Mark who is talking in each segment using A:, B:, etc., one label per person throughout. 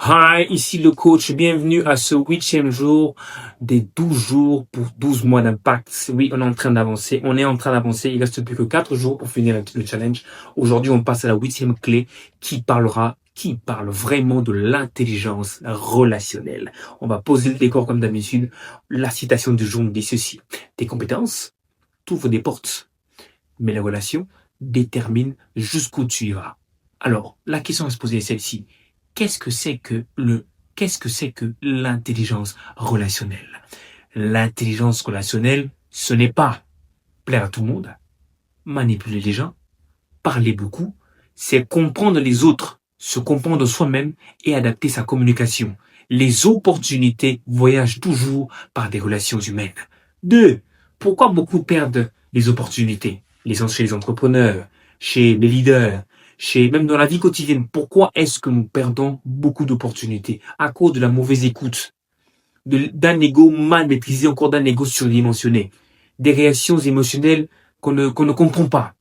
A: Hi, ici le coach. Bienvenue à ce 8e jour des 12 jours pour 12 mois d'impact. Oui, on est en train d'avancer. Il reste plus que 4 jours pour finir le challenge. Aujourd'hui, on passe à la 8e clé qui parle vraiment de l'intelligence relationnelle. On va poser le décor comme d'habitude. La citation du jour nous dit ceci. Tes compétences t'ouvrent des portes, mais les relations déterminent jusqu'où tu iras. Alors, la question à se poser est celle-ci. Qu'est-ce que c'est que l'intelligence relationnelle? L'intelligence relationnelle, ce n'est pas plaire à tout le monde, manipuler les gens, parler beaucoup, c'est comprendre les autres, se comprendre soi-même et adapter sa communication. Les opportunités voyagent toujours par des relations humaines. 2. Pourquoi beaucoup perdent les opportunités? Chez les entrepreneurs, chez les leaders, même dans la vie quotidienne. Pourquoi est-ce que nous perdons beaucoup d'opportunités? À cause de la mauvaise écoute, d'un ego mal maîtrisé, encore d'un ego surdimensionné, des réactions émotionnelles qu'on ne comprend pas.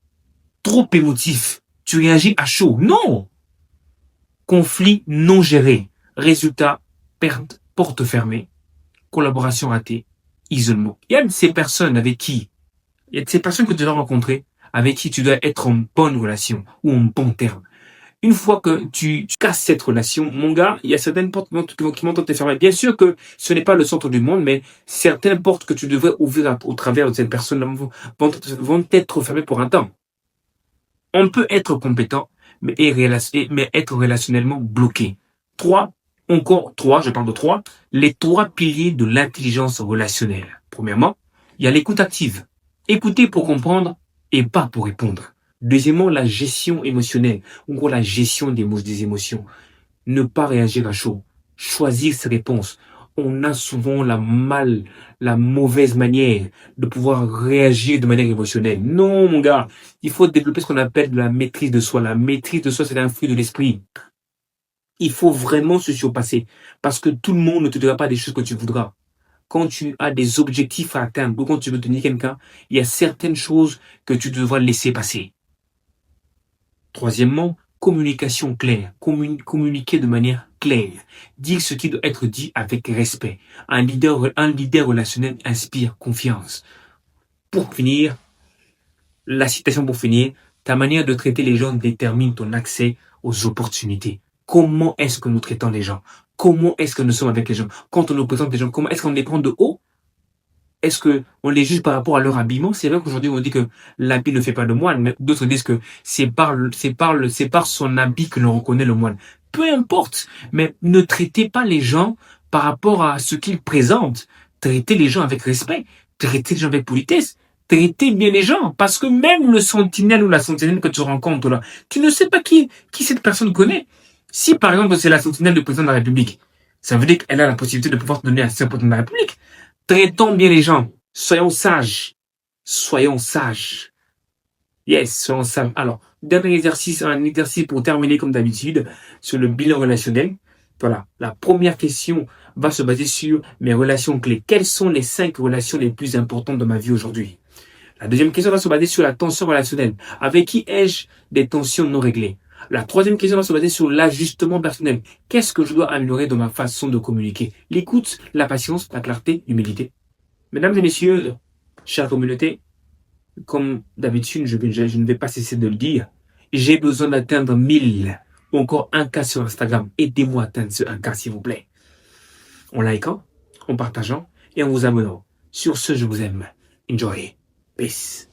A: Trop émotif, tu réagis à chaud. Non! Conflit non géré. Résultat, perte, porte fermée, collaboration ratée, isolement. Il y a de ces personnes que tu dois rencontrer, avec qui tu dois être en bonne relation ou en bon terme. Une fois que tu casses cette relation, mon gars, il y a certaines portes qui vont te fermer. Bien sûr que ce n'est pas le centre du monde, mais certaines portes que tu devrais ouvrir au travers de cette personne vont être fermées pour un temps. On peut être compétent, mais être relationnellement bloqué. Trois, je parle de trois, les 3 piliers de l'intelligence relationnelle. Premièrement, il y a l'écoute active. Écouter pour comprendre et pas pour répondre. Deuxièmement, la gestion émotionnelle, en gros la gestion des émotions. Ne pas réagir à chaud. Choisir ses réponses. On a souvent la mauvaise manière de pouvoir réagir de manière émotionnelle. Non, mon gars. Il faut développer ce qu'on appelle de la maîtrise de soi. La maîtrise de soi, c'est un fruit de l'esprit. Il faut vraiment se surpasser. Parce que tout le monde ne te dira pas des choses que tu voudras. Quand tu as des objectifs à atteindre ou quand tu veux tenir quelqu'un, il y a certaines choses que tu devras laisser passer. Troisièmement, communication claire. Communiquer de manière claire. Dire ce qui doit être dit avec respect. Un leader relationnel inspire confiance. La citation pour finir, ta manière de traiter les gens détermine ton accès aux opportunités. Comment est-ce que nous traitons les gens? Comment est-ce que nous sommes avec les gens? Quand on nous présente les gens, comment est-ce qu'on les prend de haut? Est-ce que on les juge par rapport à leur habillement? C'est vrai qu'aujourd'hui on dit que l'habit ne fait pas le moine, mais d'autres disent que c'est par son habit que l'on reconnaît le moine. Peu importe, mais ne traitez pas les gens par rapport à ce qu'ils présentent. Traitez les gens avec respect, traitez les gens avec politesse, traitez bien les gens, parce que même le sentinelle ou la sentinelle que tu rencontres là, tu ne sais pas qui cette personne connaît. Si par exemple c'est la sentinelle du président de la République, ça veut dire qu'elle a la possibilité de pouvoir te donner un président de la République. Traitons bien les gens. Soyons sages. Soyons sages. Yes, soyons sages. Alors, un exercice pour terminer comme d'habitude sur le bilan relationnel. Voilà. La première question va se baser sur mes relations clés. Quelles sont les 5 relations les plus importantes de ma vie aujourd'hui? La deuxième question va se baser sur la tension relationnelle. Avec qui ai-je des tensions non réglées? La troisième question va se baser sur l'ajustement personnel. Qu'est-ce que je dois améliorer dans ma façon de communiquer? L'écoute, la patience, la clarté, l'humilité. Mesdames et messieurs, chère communauté, comme d'habitude, je ne vais pas cesser de le dire, j'ai besoin d'atteindre 1000 ou encore 1K sur Instagram. Aidez-moi à atteindre ce 1K, s'il vous plaît. En likant, en partageant et en vous abonnant. Sur ce, je vous aime. Enjoy. Peace.